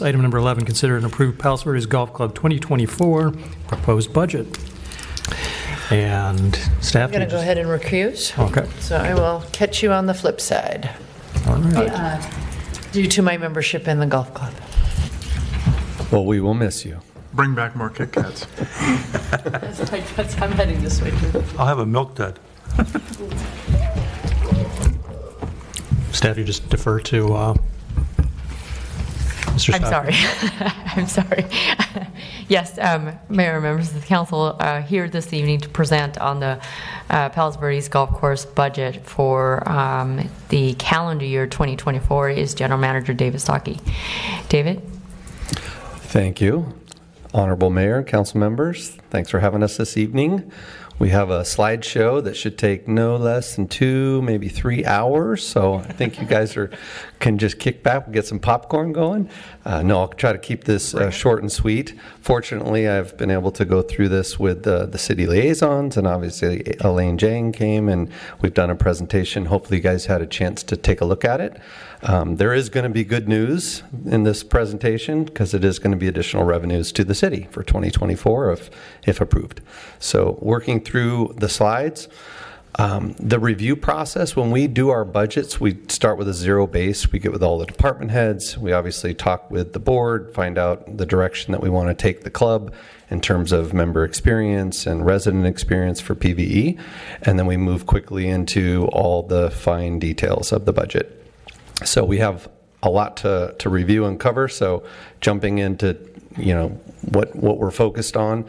Item number 11, consider and approve Palos Verdes Golf Club 2024 proposed budget. And staff, I'm going to go ahead and recuse. Okay. So I will catch you on the flip side. All right. Due to my membership in the golf club. Well, we will miss you. Bring back more Kit Kats. I'm heading this way too. I'll have a milk dud. Staff, you just defer to Mr. I'm Stockton. sorry. I'm sorry. Yes, Mayor and members of the council, here this evening to present on the Palos Verdes Golf Course budget for the calendar year 2024 is General Manager David Stockey. David? Thank you. Honorable Mayor, council members, thanks for having us this evening. We have a slideshow that should take no less than 2, maybe 3 hours. So I think you guys can just kick back and get some popcorn going. No, I'll try to keep this short and sweet. Fortunately, I've been able to go through this with the city liaisons, and obviously Elaine Jang came and we've done a presentation. Hopefully you guys had a chance to take a look at it. There is going to be good news in this presentation because it is going to be additional revenues to the city for 2024 if approved. So working through the slides, the review process, when we do our budgets, we start with a zero base. We get with all the department heads. We obviously talk with the board, find out the direction that we want to take the club in terms of member experience and resident experience for PVE. And then we move quickly into all the fine details of the budget. So we have a lot to review and cover. So jumping into, what we're focused on.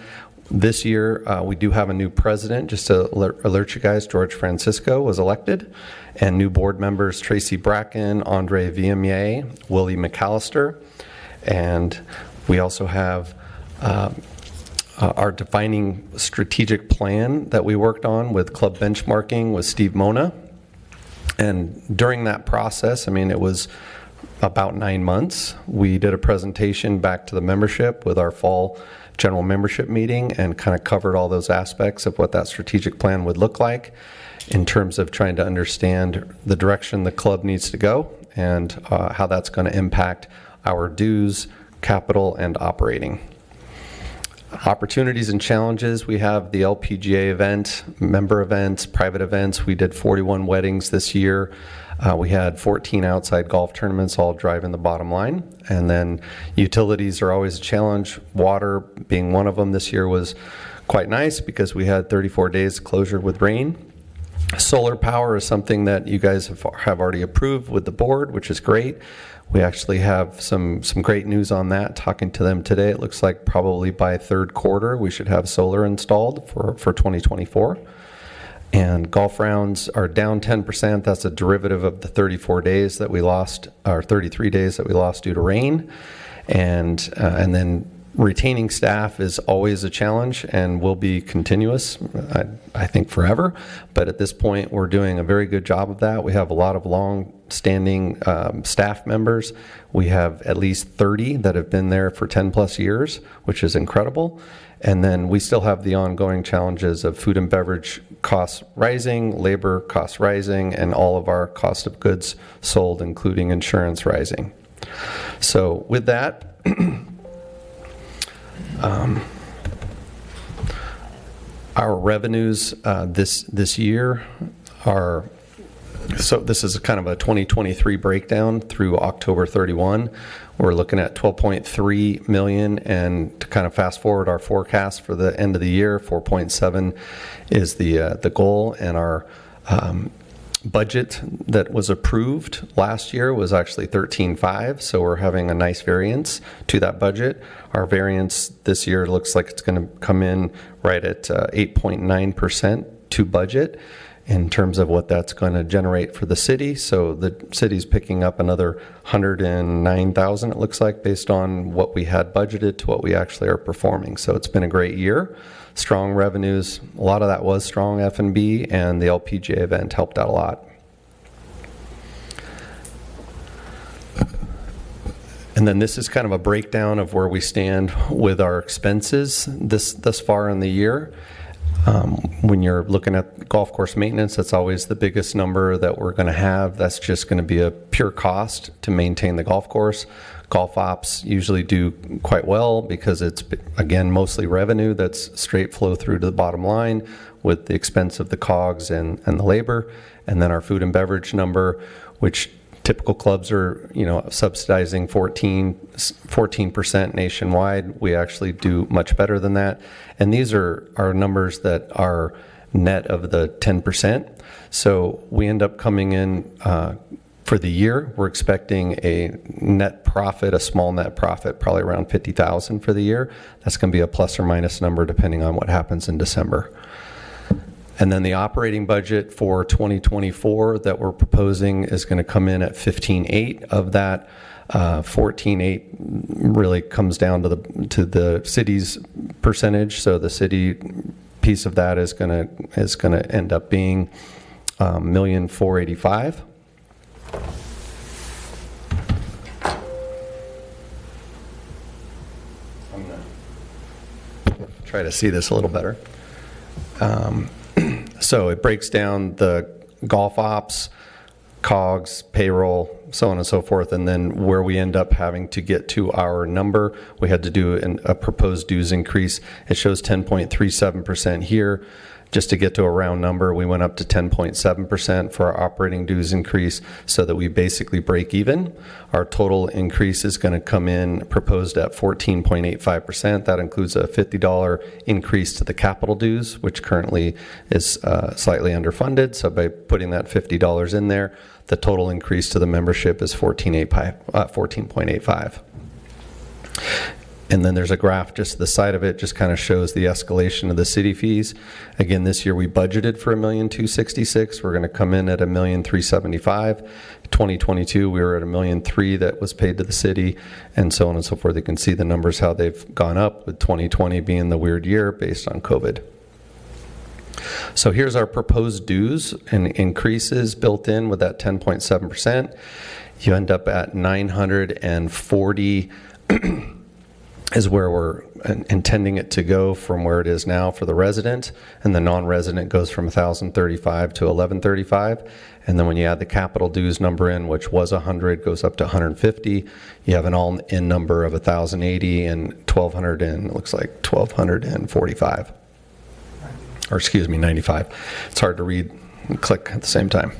This year, we do have a new president. Just to alert you guys, George Francisco was elected, and new board members Tracy Bracken, Andre Viemier, Willie McAllister, and we also have our defining strategic plan that we worked on with club benchmarking with Steve Mona. And during that process, it was about 9 months. We did a presentation back to the membership with our fall general membership meeting and kind of covered all those aspects of what that strategic plan would look like in terms of trying to understand the direction the club needs to go and how that's going to impact our dues, capital, and operating. Opportunities and challenges, we have the LPGA event, member events, private events. We did 41 weddings this year. We had 14 outside golf tournaments, all driving the bottom line. And then utilities are always a challenge. Water being one of them this year was quite nice because we had 34 days closure with rain. Solar power is something that you guys have already approved with the board, which is great. We actually have some great news on that. Talking to them today, it looks like probably by third quarter we should have solar installed for 2024. And golf rounds are down 10%. That's a derivative of the 34 days that we lost, or 33 days that we lost due to rain. And then retaining staff is always a challenge and will be continuous, I think, forever. But at this point, we're doing a very good job of that. We have a lot of long-standing staff members. We have at least 30 that have been there for 10 plus years, which is incredible. And then we still have the ongoing challenges of food and beverage costs rising, labor costs rising, and all of our cost of goods sold, including insurance, rising. So with that, our revenues this year are, so this is kind of a 2023 breakdown through October 31. We're looking at 12.3 million, and to kind of fast forward our forecast for the end of the year, 4.7 is the goal, and our budget that was approved last year was actually 13.5, so we're having a nice variance to that budget. Our variance this year looks like it's going to come in right at 8.9% to budget in terms of what that's going to generate for the city. So the city's picking up another 109,000, it looks like, based on what we had budgeted to what we actually are performing. So it's been a great year. Strong revenues. A lot of that was strong F&B, and the LPGA event helped out a lot. And then this is kind of a breakdown of where we stand with our expenses thus far in the year. When you're looking at golf course maintenance, that's always the biggest number that we're going to have. That's just going to be a pure cost to maintain the golf course. Golf ops usually do quite well because it's, again, mostly revenue that's straight flow through to the bottom line with the expense of the COGS and the labor. And then our food and beverage number, which typical clubs are, subsidizing 14% nationwide. We actually do much better than that. And these are our numbers that are net of the 10%. So we end up coming in for the year. We're expecting a net profit, a small net profit, probably around $50,000 for the year. That's going to be a plus or minus number depending on what happens in December. And then the operating budget for 2024 that we're proposing is going to come in at 15.8. Of that, 14.8 really comes down to the city's percentage. So the city piece of that is going to end up being $1,485,000. I'm going to try to see this a little better. So it breaks down the golf ops, COGS, payroll, so on and so forth, and then where we end up having to get to our number, we had to do a proposed dues increase. It shows 10.37% here. Just to get to a round number, we went up to 10.7% for our operating dues increase so that we basically break even. Our total increase is going to come in proposed at 14.85%. That includes a $50 increase to the capital dues, which currently is slightly underfunded. So by putting that $50 in there, the total increase to the membership is 14.85. And then there's a graph just to the side of it, just kind of shows the escalation of the city fees. Again, this year we budgeted for $1,266,000. We're going to come in at $1,375,000. 2022, we were at $1,003,000 that was paid to the city, and so on and so forth. You can see the numbers, how they've gone up, with 2020 being the weird year based on COVID. So here's our proposed dues and increases built in with that 10.7%. You end up at 940 is where we're intending it to go from where it is now for the resident, and the non-resident goes from 1,035 to 1,135. And then when you add the capital dues number in, which was 100, goes up to 150. You have an all-in number of 1,080 and 1,200, and it looks like 1,245. Or excuse me, 95. It's hard to read and click at the same time.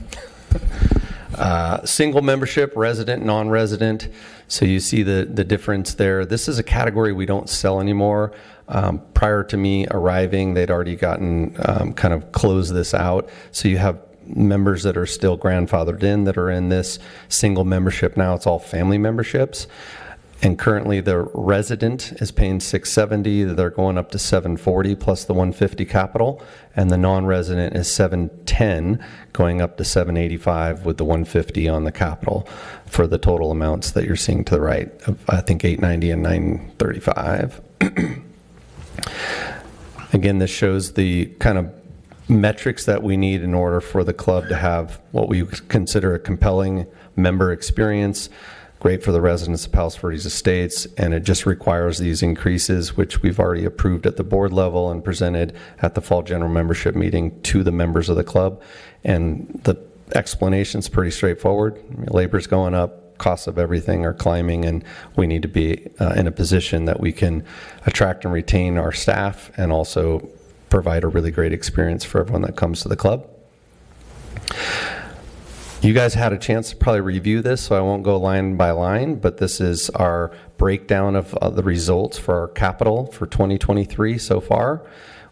Single membership, resident, non-resident. So you see the difference there. This is a category we don't sell anymore. Prior to me arriving, they'd already gotten kind of closed this out. So you have members that are still grandfathered in that are in this single membership now. It's all family memberships. And currently the resident is paying $670. They're going up to $740 plus the $150 capital. And the non-resident is $710 going up to $785 with the $150 on the capital for the total amounts that you're seeing to the right of, I think, $890 and $935. Again, this shows the kind of metrics that we need in order for the club to have what we consider a compelling member experience. Great for the residents of Palos Verdes Estates, and it just requires these increases, which we've already approved at the board level and presented at the fall general membership meeting to the members of the club. And the explanation is pretty straightforward. Labor's going up, costs of everything are climbing, and we need to be in a position that we can attract and retain our staff and also provide a really great experience for everyone that comes to the club. You guys had a chance to probably review this, so I won't go line by line, but this is our breakdown of the results for our capital for 2023 so far.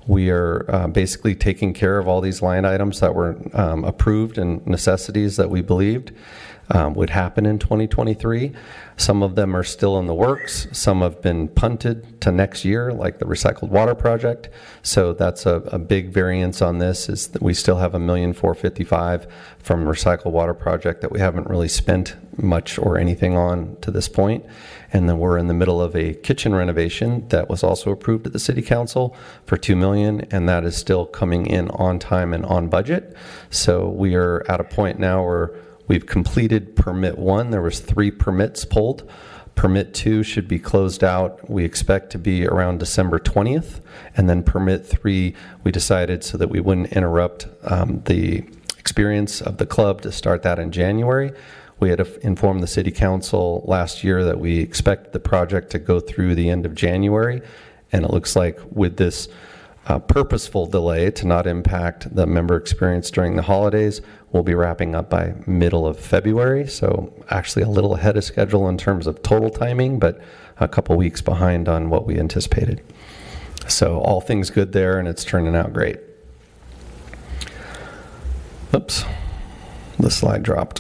We are basically taking care of all these line items that were approved and necessities that we believed would happen in 2023. Some of them are still in the works. Some have been punted to next year, like the recycled water project. So that's a big variance on this, is that we still have $1,455,000 from recycled water project that we haven't really spent much or anything on to this point. And then we're in the middle of a kitchen renovation that was also approved at the City Council for $2 million, and that is still coming in on time and on budget. So we are at a point now where we've completed permit 1. There was 3 permits pulled. Permit 2 should be closed out, we expect to be around December 20th. And then permit 3, we decided so that we wouldn't interrupt the experience of the club to start that in January. We had informed the city council last year that we expect the project to go through the end of January, and it looks like with this purposeful delay to not impact the member experience during the holidays, we'll be wrapping up by middle of February. So actually a little ahead of schedule in terms of total timing, but a couple weeks behind on what we anticipated. So all things good there, and it's turning out great. Oops, the slide dropped.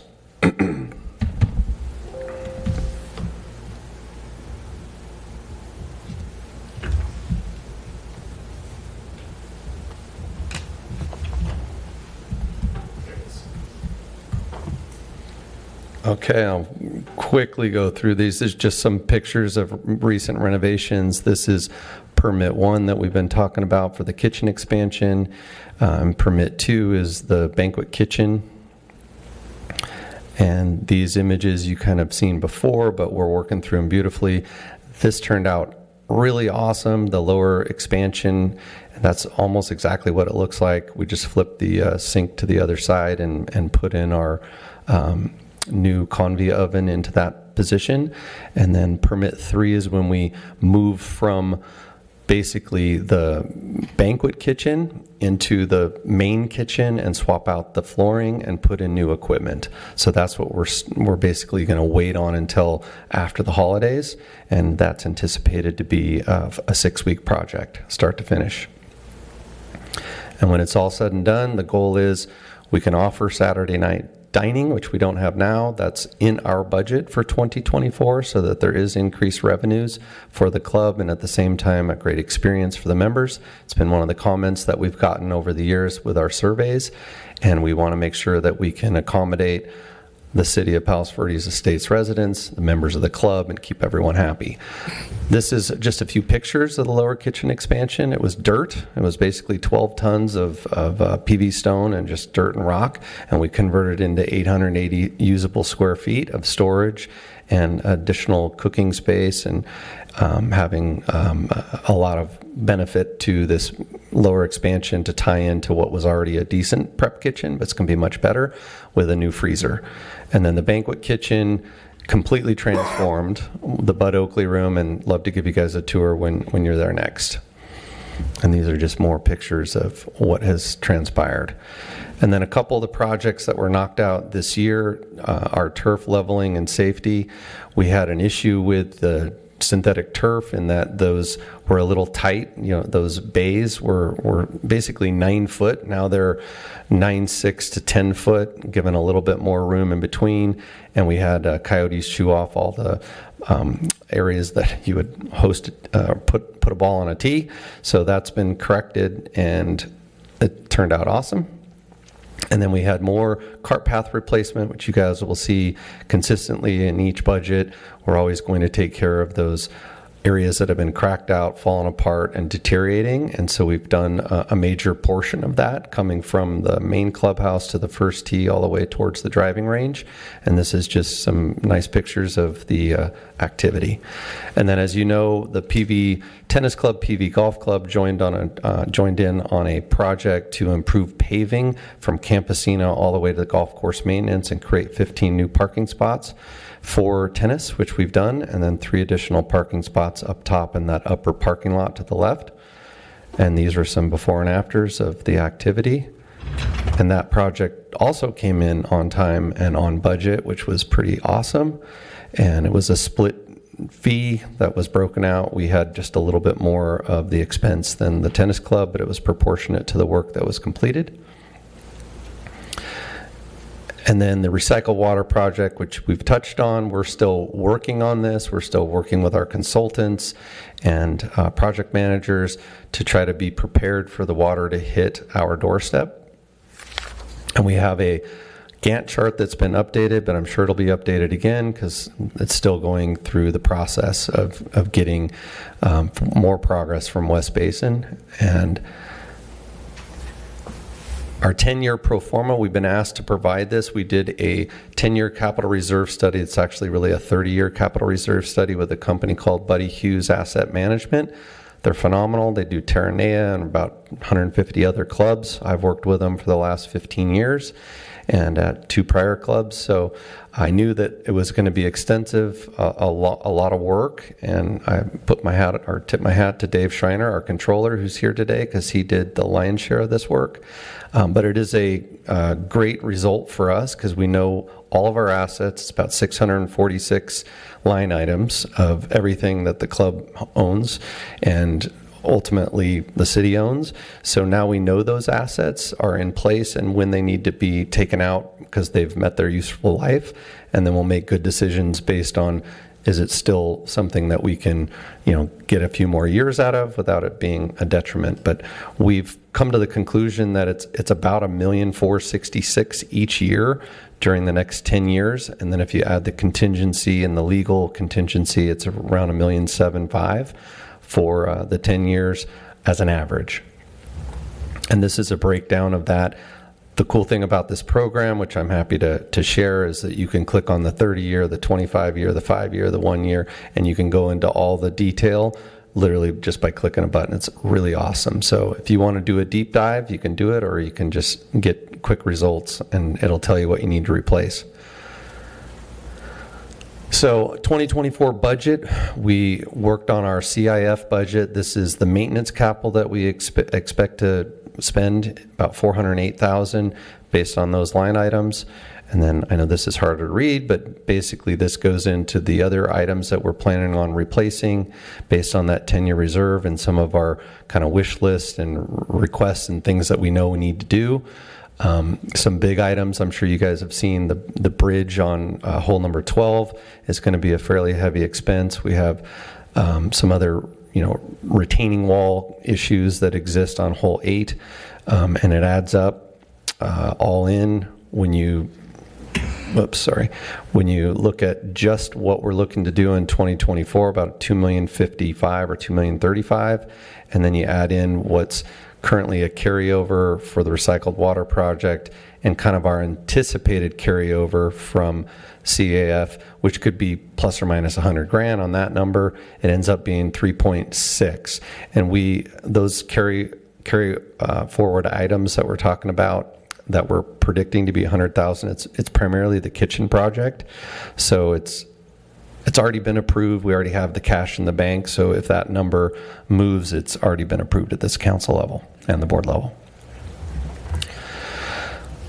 Okay, I'll quickly go through these. There's just some pictures of recent renovations. This is permit 1 that we've been talking about for the kitchen expansion. Permit 2 is the banquet kitchen. And these images you kind of seen before, but we're working through them beautifully. This turned out really awesome. The lower expansion, that's almost exactly what it looks like. We just flipped the sink to the other side and put in our new Convia oven into that position. And then permit 3 is when we move from basically the banquet kitchen into the main kitchen and swap out the flooring and put in new equipment. So that's what we're basically going to wait on until after the holidays, and that's anticipated to be a 6-week project, start to finish. And when it's all said and done, the goal is we can offer Saturday night dining, which we don't have now. That's in our budget for 2024, so that there is increased revenues for the club and at the same time a great experience for the members. It's been one of the comments that we've gotten over the years with our surveys, and we want to make sure that we can accommodate the City of Palos Verdes Estates residents, the members of the club, and keep everyone happy. This is just a few pictures of the lower kitchen expansion. It was dirt. It was basically 12 tons of PV stone and just dirt and rock, and we converted into 880 usable square feet of storage and additional cooking space, and having a lot of benefit to this lower expansion to tie into what was already a decent prep kitchen, but it's going to be much better with a new freezer. And then the banquet kitchen, completely transformed, the Bud Oakley room, and love to give you guys a tour when you're there next. And these are just more pictures of what has transpired. And then a couple of the projects that were knocked out this year, our turf leveling and safety. We had an issue with the synthetic turf in that those were a little tight. You know, those bays were basically 9 foot. Now they're 9.6 to 10 foot, given a little bit more room in between. And we had coyotes chew off all the areas that you would host, put a ball on a tee. So that's been corrected, and it turned out awesome. And then we had more cart path replacement, which you guys will see consistently in each budget. We're always going to take care of those areas that have been cracked out, fallen apart, and deteriorating. And so we've done a major portion of that, coming from the main clubhouse to the first tee all the way towards the driving range. And this is just some nice pictures of the activity. And then, as you know, the PV Tennis Club, PV Golf Club joined in on a project to improve paving from Campesina all the way to the golf course maintenance and create 15 new parking spots for tennis, which we've done, and then 3 additional parking spots up top in that upper parking lot to the left. And these are some before and afters of the activity. And that project also came in on time and on budget, which was pretty awesome. And it was a split fee that was broken out. We had just a little bit more of the expense than the tennis club, but it was proportionate to the work that was completed. And then the recycle water project, which we've touched on, we're still working on this. We're still working with our consultants and project managers to try to be prepared for the water to hit our doorstep. And we have a Gantt chart that's been updated, but I'm sure it'll be updated again because it's still going through the process of getting more progress from West Basin. And our 10-year pro forma, we've been asked to provide this. We did a 10-year capital reserve study. It's actually really a 30-year capital reserve study with a company called Buddy Hughes Asset Management. They're phenomenal. They do Terranea and about 150 other clubs. I've worked with them for the last 15 years. and at 2 prior clubs. So I knew that it was going to be extensive, a lot of work, and I tipped my hat to Dave Schreiner, our controller, who's here today, because he did the lion's share of this work. But it is a great result for us because we know all of our assets. It's about 646 line items of everything that the club owns and ultimately the city owns. So now we know those assets are in place and when they need to be taken out because they've met their useful life, and then we'll make good decisions based on, is it still something that we can, get a few more years out of without it being a detriment? But we've come to the conclusion that it's about $1,466,000 each year during the next 10 years, and then if you add the contingency and the legal contingency, it's around $1,750,000 for the 10 years as an average. And this is a breakdown of that. The cool thing about this program, which I'm happy to share, is that you can click on the 30-year, the 25-year, the 5-year, the 1 year, and you can go into all the detail literally just by clicking a button. It's really awesome. So if you want to do a deep dive, you can do it, or you can just get quick results and it'll tell you what you need to replace. So 2024 budget, we worked on our CIF budget. This is the maintenance capital that we expect to spend, about $408,000 based on those line items. And then I know this is harder to read, but basically this goes into the other items that we're planning on replacing based on that 10-year reserve and some of our kind of wish list and requests and things that we know we need to do. Some big items, I'm sure you guys have seen the bridge on hole number 12 is going to be a fairly heavy expense. We have some other retaining wall issues that exist on hole 8, and it adds up all in when you look at just what we're looking to do in 2024, about $2,055,000 or $2,035,000, and then you add in what's currently a carryover for the recycled water project and kind of our anticipated carryover from CAF, which could be plus or minus $100,000 on that number. It ends up being 3.6, and those carry forward items that we're talking about that we're predicting to be $100,000. It's primarily the kitchen project, so it's already been approved. We already have the cash in the bank, so if that number moves, it's already been approved at this council level and the board level.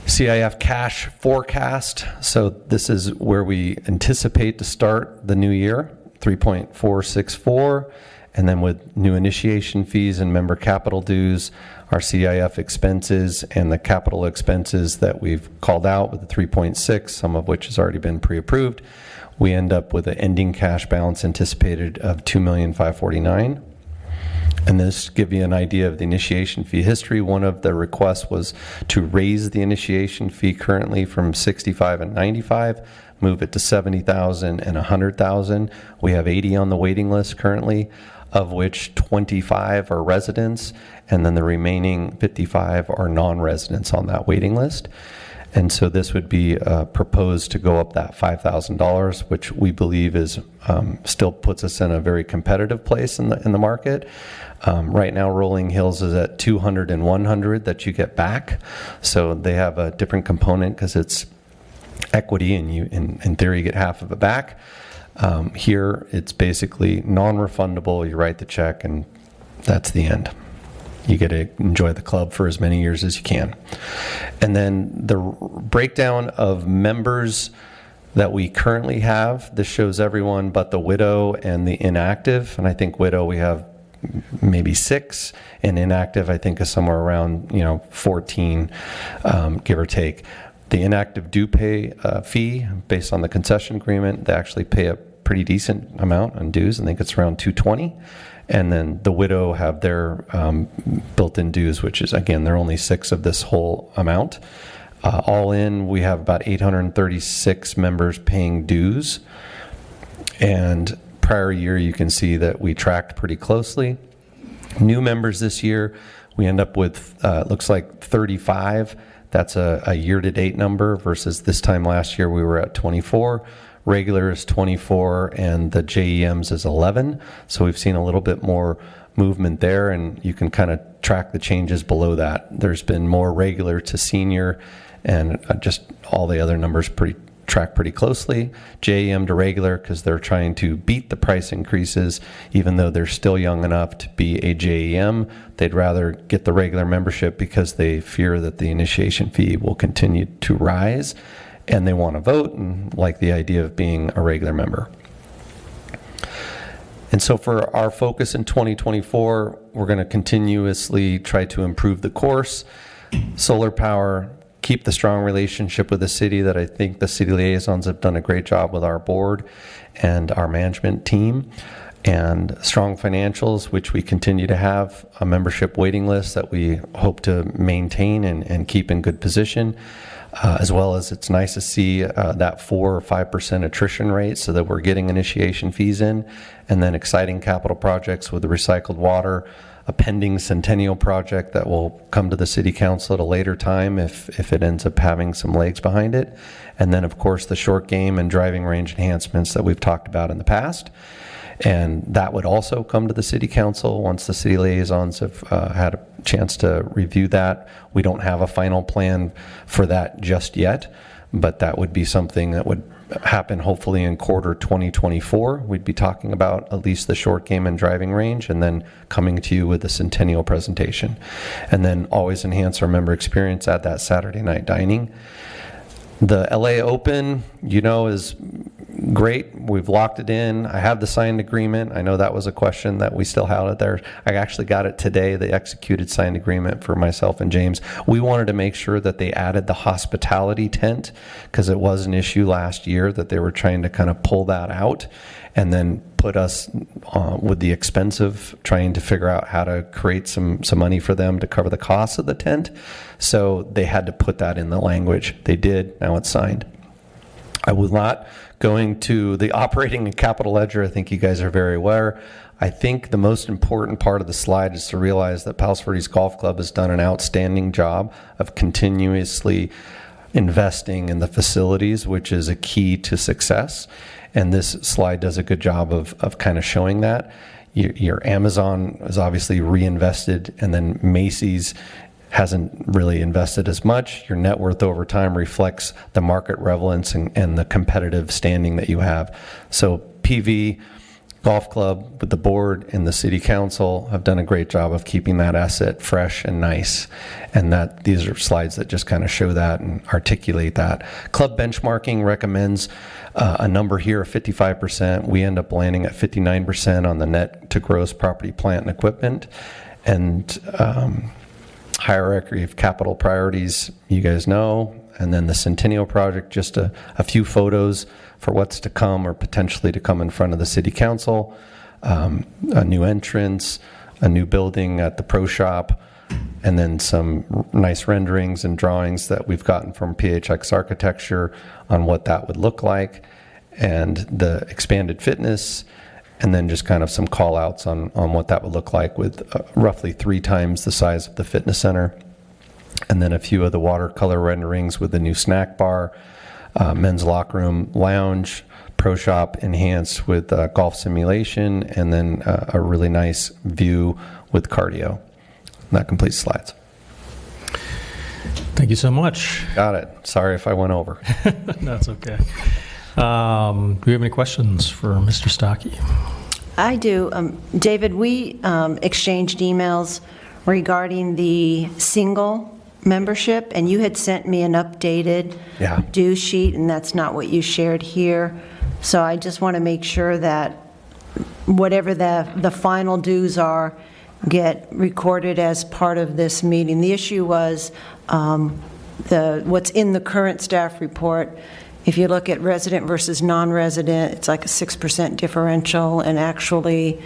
CIF cash forecast. So this is where we anticipate to start the new year, 3.464, and then with new initiation fees and member capital dues, our CIF expenses and the capital expenses that we've called out with the 3.6, some of which has already been pre-approved, we end up with an ending cash balance anticipated of $2,549,000. And this give you an idea of the initiation fee history. One of the requests was to raise the initiation fee currently from $65,000 and $95,000, move it to $70,000 and $100,000. We have 80 on the waiting list currently, of which 25 are residents, and then the remaining 55 are non-residents on that waiting list. And so this would be proposed to go up that $5,000, which we believe is still puts us in a very competitive place in the market. Right now, Rolling Hills is at $200 and $100 that you get back. So they have a different component because it's equity, and you, in theory, get half of it back. Here, it's basically non-refundable. You write the check, and that's the end. You get to enjoy the club for as many years as you can. And then the breakdown of members that we currently have, this shows everyone but the widow and the inactive. And I think widow we have maybe 6, and inactive I think is somewhere around 14, give or take. The inactive do pay a fee based on the concession agreement. They actually pay a pretty decent amount on dues. I think it's around $220. And then the widow have their built-in dues, which is, again, they're only 6 of this whole amount. All in, we have about 836 members paying dues. And prior year, you can see that we tracked pretty closely. New members this year, we end up with, looks like 35. That's a year-to-date number versus this time last year we were at 24. Regular is 24, and the JEMs is 11. So we've seen a little bit more movement there, and you can kind of track the changes below that. There's been more regular to senior and just all the other numbers track pretty closely. JEM to regular because they're trying to beat the price increases, even though they're still young enough to be a JEM. They'd rather get the regular membership because they fear that the initiation fee will continue to rise, and they want to vote and like the idea of being a regular member. And so for our focus in 2024, we're going to continuously try to improve the course, solar power, keep the strong relationship with the city that I think the city liaisons have done a great job with our board and our management team, and strong financials, which we continue to have, a membership waiting list that we hope to maintain and keep in good position, as well as it's nice to see that 4 or 5% attrition rate so that we're getting initiation fees in, and then exciting capital projects with the recycled water, a pending Centennial project that will come to the City Council at a later time if it ends up having some legs behind it. And then, of course, the short game and driving range enhancements that we've talked about in the past. And that would also come to the City Council once the city liaisons have had a chance to review that. We don't have a final plan for that just yet, but that would be something that would happen hopefully in quarter 2024. We'd be talking about at least the short game and driving range, and then coming to you with the Centennial presentation. And then always enhance our member experience at that Saturday night dining. The LA Open, is great. We've locked it in. I have the signed agreement. I know that was a question that we still had it there. I actually got it today, the executed signed agreement for myself and James. We wanted to make sure that they added the hospitality tent because it was an issue last year that they were trying to kind of pull that out and then put us with the expense of trying to figure out how to create some money for them to cover the costs of the tent. So they had to put that in the language. They did. Now it's signed. I was not going to the operating and capital ledger. I think you guys are very aware. I think the most important part of the slide is to realize that Palos Verdes Golf Club has done an outstanding job of continuously investing in the facilities, which is a key to success. And this slide does a good job of kind of showing that. Your Amazon is obviously reinvested, and then Macy's hasn't really invested as much. Your net worth over time reflects the market relevance and the competitive standing that you have. So PV Golf Club with the board and the city council have done a great job of keeping that asset fresh and nice. And that these are slides that just kind of show that and articulate that. Club benchmarking recommends a number here of 55%. We end up landing at 59% on the net to gross property, plant, and equipment. And hierarchy of capital priorities, you guys know. And then the Centennial project, just a few photos for what's to come or potentially to come in front of the city council. A new entrance, a new building at the pro shop, and then some nice renderings and drawings that we've gotten from PHX Architecture on what that would look like, and the expanded fitness, and then just kind of some call outs on what that would look like with roughly 3 times the size of the fitness center. And then a few of the watercolor renderings with the new snack bar, men's locker room, lounge, pro shop enhanced with golf simulation, and then a really nice view with cardio. And that completes slides. Thank you so much. Got it. Sorry if I went over. That's okay. Do we have any questions for Mr. Stocky? I do. David, we exchanged emails regarding the single membership, and you had sent me an updated due sheet, and that's not what you shared here. So I just want to make sure that whatever the final dues are get recorded as part of this meeting. The issue was what's in the current staff report. If you look at resident versus non-resident, it's like a 6% differential, and actually,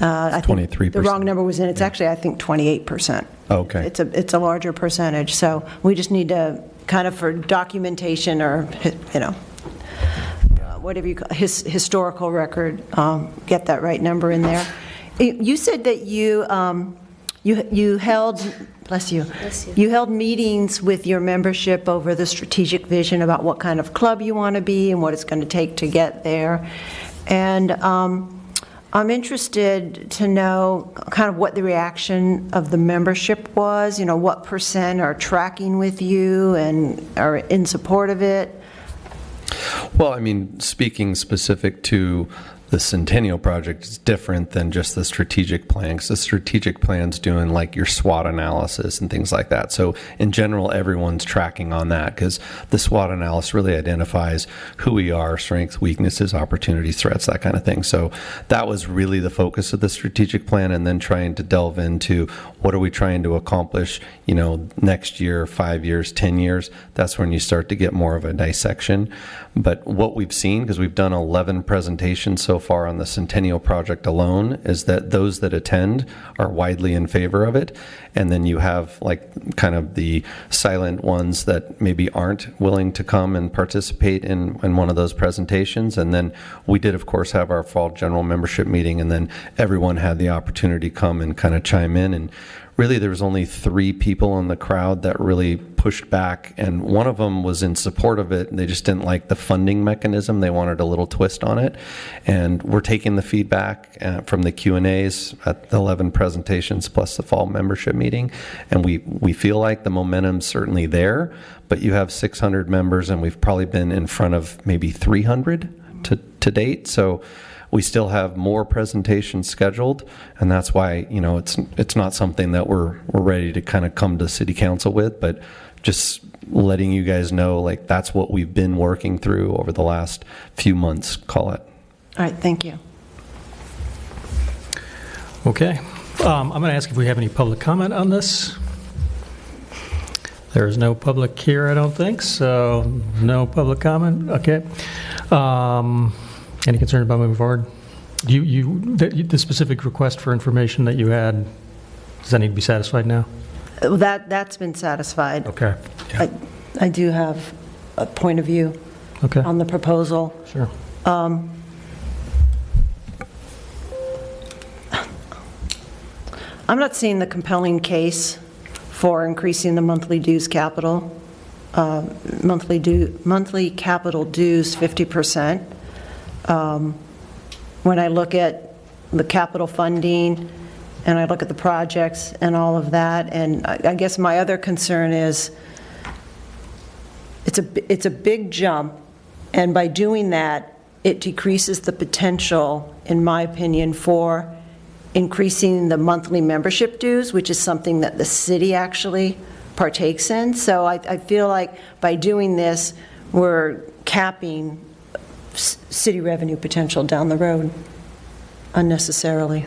I think 23%. the wrong number was in. It's actually, I think, 28%. Okay. It's a larger percentage. So we just need to kind of, for documentation or whatever you call historical record, get that right number in there. You said that you held. Bless you. Bless you. You held meetings with your membership over the strategic vision about what kind of club you want to be and what it's going to take to get there. And I'm interested to know kind of what the reaction of the membership was, what percent are tracking with you and are in support of it? Well, I mean, speaking specific to the Centennial Project is different than just the strategic plan, because the strategic plan's doing like your SWOT analysis and things like that. So in general, everyone's tracking on that, because the SWOT analysis really identifies who we are, strengths, weaknesses, opportunities, threats, that kind of thing. So that was really the focus of the strategic plan, and then trying to delve into what are we trying to accomplish, next year, 5 years, 10 years. That's when you start to get more of a dissection. But what we've seen, because we've done 11 presentations so far on the Centennial Project alone, is that those that attend are widely in favor of it. And then you have like kind of the silent ones that maybe aren't willing to come and participate in one of those presentations. And then we did, of course, have our fall general membership meeting, and then everyone had the opportunity to come and kind of chime in. And really, there was only 3 people in the crowd that really pushed back, and one of them was in support of it. They just didn't like the funding mechanism. They wanted a little twist on it. And we're taking the feedback from the Q&As at the 11 presentations plus the fall membership meeting, and we feel like the momentum's certainly there, but you have 600 members, and we've probably been in front of maybe 300 to date. So we still have more presentations scheduled, and that's why it's not something that we're ready to kind of come to City Council with, but just letting you guys know, like, that's what we've been working through over the last few months, call it. All right, thank you. Okay. I'm going to ask if we have any public comment on this. There is no public here, I don't think, so no public comment. Okay. Any concern about moving forward? The specific request for information that you had, does that need to be satisfied now? That's been satisfied. Okay. I do have a point of view on the proposal. Sure. I'm not seeing the compelling case for increasing the monthly dues capital, monthly capital dues 50%. When I look at the capital funding and I look at the projects and all of that, and I guess my other concern is it's a big jump, and by doing that, it decreases the potential, in my opinion, for increasing the monthly membership dues, which is something that the city actually partakes in. So I feel like by doing this, we're capping city revenue potential down the road unnecessarily.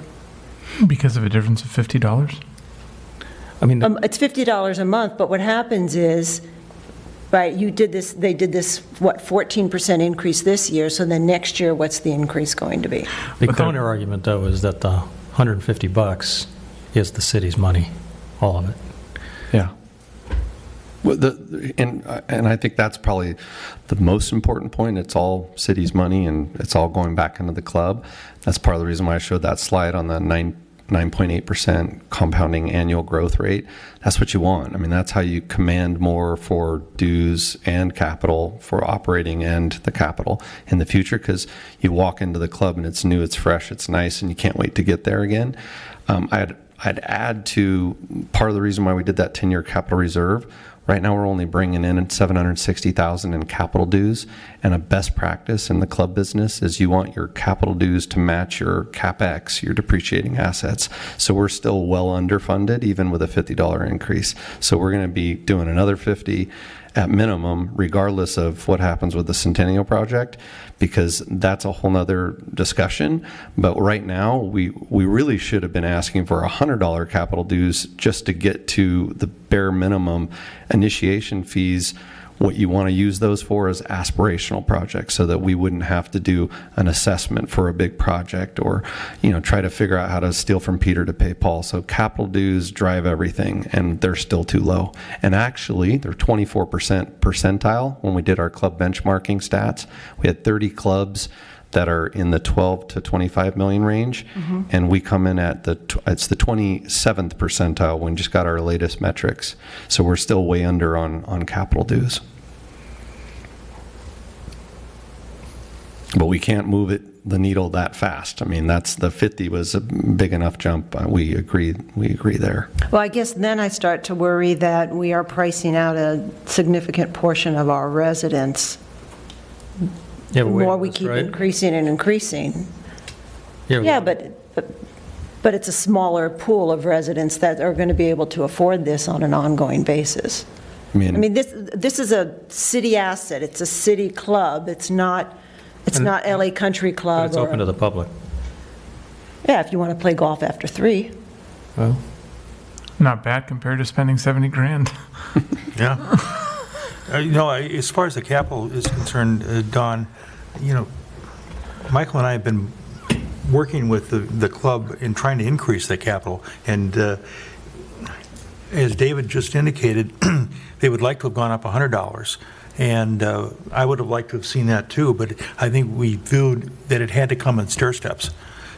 Because of a difference of $50? I mean, It's $50 a month, but what happens is, right, they did this, 14% increase this year, so then next year, what's the increase going to be? the counter argument, though, is that the $150 is the city's money, all of it. Yeah. Well, and I think that's probably the most important point. It's all city's money, and it's all going back into the club. That's part of the reason why I showed that slide on the 9.8% compounding annual growth rate. That's what you want. I mean, that's how you command more for dues and capital, for operating and the capital in the future, because you walk into the club and it's new, it's fresh, it's nice, and you can't wait to get there again. I'd add to part of the reason why we did that 10-year capital reserve. Right now, we're only bringing in $760,000 in capital dues, and a best practice in the club business is you want your capital dues to match your CapEx, your depreciating assets. So we're still well underfunded, even with a $50 increase. So we're going to be doing another $50 at minimum, regardless of what happens with the Centennial Project, because that's a whole nother discussion. But right now, we really should have been asking for $100 capital dues just to get to the bare minimum initiation fees. What you want to use those for is aspirational projects, so that we wouldn't have to do an assessment for a big project, or try to figure out how to steal from Peter to pay Paul. So capital dues drive everything, and they're still too low. And actually, they're 24% percentile. When we did our club benchmarking stats, we had 30 clubs that are in the 12 to 25 million range, and we come in at it's the 27th percentile when we just got our latest metrics. So we're still way under on capital dues. But we can't move the needle that fast. I mean, the 50 was a big enough jump. We agree there. Well, I guess then I start to worry that we are pricing out a significant portion of our residents. Yeah, The more we keep increasing and increasing. Yeah, but it's a smaller pool of residents that are going to be able to afford this on an ongoing basis. I mean, this is a city asset. It's a city club. It's not LA Country But Club. it's open to the public. Yeah, if you want to play golf after 3. Well, Not bad compared to spending 70 grand. Yeah. As far as the capital is concerned, Don, Michael and I have been working with the club in trying to increase the capital. And as David just indicated, they would like to have gone up $100. And I would have liked to have seen that too, but I think we viewed that it had to come in stair steps.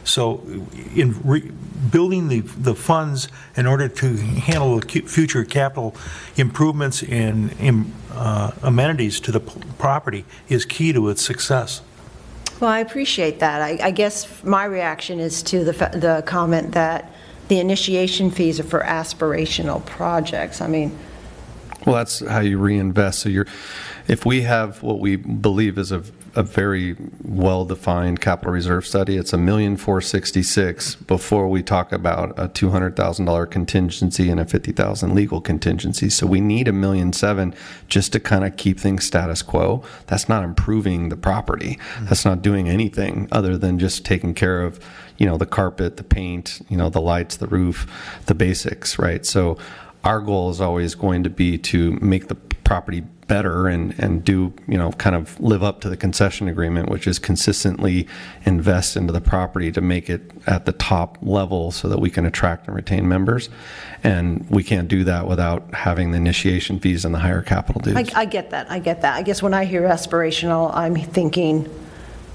So in building the funds in order to handle the future capital improvements and amenities to the property is key to its success. Well, I appreciate that. I guess my reaction is to the comment that the initiation fees are for aspirational projects. I mean, Well, that's how you reinvest. So if we have what we believe is a very well-defined capital reserve study, it's $1,466,000 before we talk about a $200,000 contingency and a $50,000 legal contingency. So we need $1,700,000 just to kind of keep things status quo. That's not improving the property. That's not doing anything other than just taking care of, the carpet, the paint, the lights, the roof, the basics, right? So our goal is always going to be to make the property better and do, kind of live up to the concession agreement, which is consistently invest into the property to make it at the top level so that we can attract and retain members. And we can't do that without having the initiation fees and the higher capital dues. I get that. I guess when I hear aspirational, I'm thinking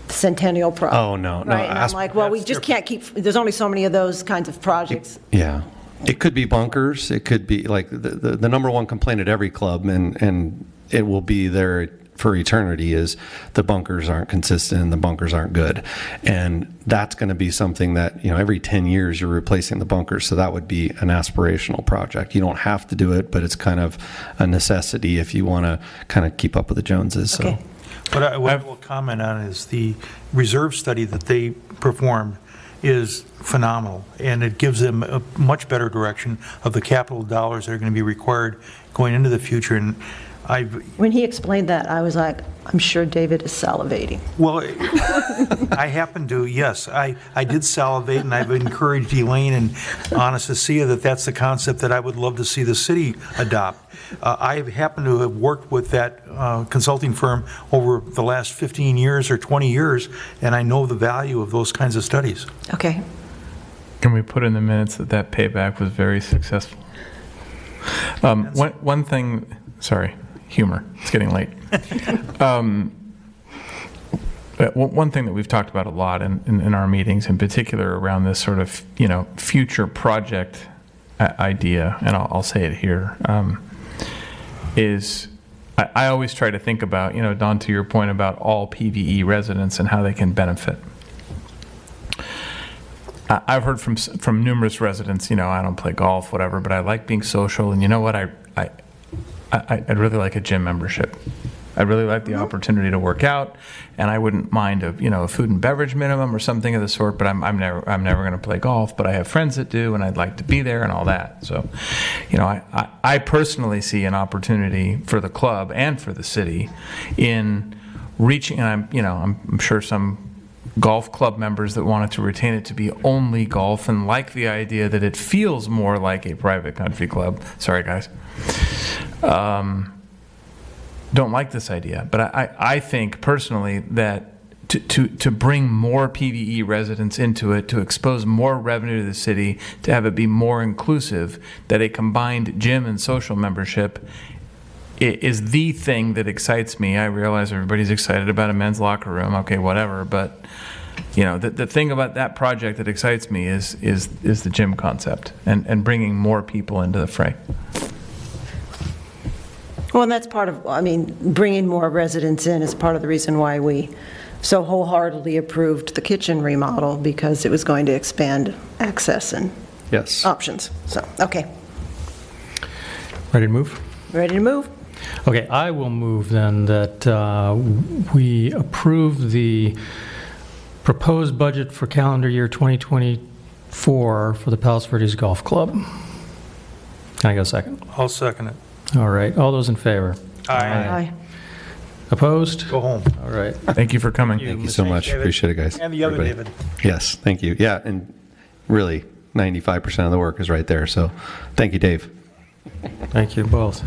Centennial Pro. Oh, no. Right? And I'm like, well, we just can't keep, there's only so many of those kinds of projects. Yeah. It could be bunkers. It could be like the number one complaint at every club, and it will be there for eternity, is the bunkers aren't consistent and the bunkers aren't good. And that's going to be something that, every 10 years you're replacing the bunkers. So that would be an aspirational project. You don't have to do it, but it's kind of a necessity if you want to kind of keep up with the Joneses. So. Okay. What I will comment on is the reserve study that they performed is phenomenal, and it gives them a much better direction of the capital dollars that are going to be required going into the future. And When he explained that, I was like, I'm sure David is salivating. Well, I happen to, yes. I did salivate, and I've encouraged Elaine and Anastasia that that's the concept that I would love to see the city adopt. I happen to have worked with that consulting firm over the last 15 years or 20 years, and I know the value of those kinds of studies. Okay. Can we put in the minutes that payback was very successful? One thing, sorry, humor, it's getting late. One thing that we've talked about a lot in our meetings, in particular around this sort of, future project idea, and I'll say it here, is I always try to think about, Don, to your point about all PVE residents and how they can benefit. I've heard from numerous residents, I don't play golf, whatever, but I like being social, and you know what, I'd really like a gym membership. I'd really like the opportunity to work out, and I wouldn't mind a food and beverage minimum or something of the sort. But I'm never going to play golf. But I have friends that do, and I'd like to be there and all that. So, I personally see an opportunity for the club and for the city in reaching. And I'm sure some golf club members that wanted to retain it to be only golf and like the idea that it feels more like a private country club. Sorry, guys. Don't like this idea, but I think personally that to bring more PVE residents into it, to expose more revenue to the city, to have it be more inclusive, that a combined gym and social membership is the thing that excites me. I realize everybody's excited about a men's locker room, okay, whatever, but the thing about that project that excites me is the gym concept and bringing more people into the fray. Well, and that's part of, bringing more residents in is part of the reason why we so wholeheartedly approved the kitchen remodel because it was going to expand access and Yes. options. So, okay, Ready to move? ready to move? Okay, I will move then that we approve the proposed budget for calendar year 2024 for the Palos Verdes Golf Club. Can I get a second? I'll second it. All right, all those in favor? Aye. Opposed? Go home. All right. Thank you for coming. Thank you so much. David. Appreciate it, guys. And the other Everybody. David. Yes, thank you. Yeah, and really, 95% of the work is right there. So thank you, Dave. Thank you both.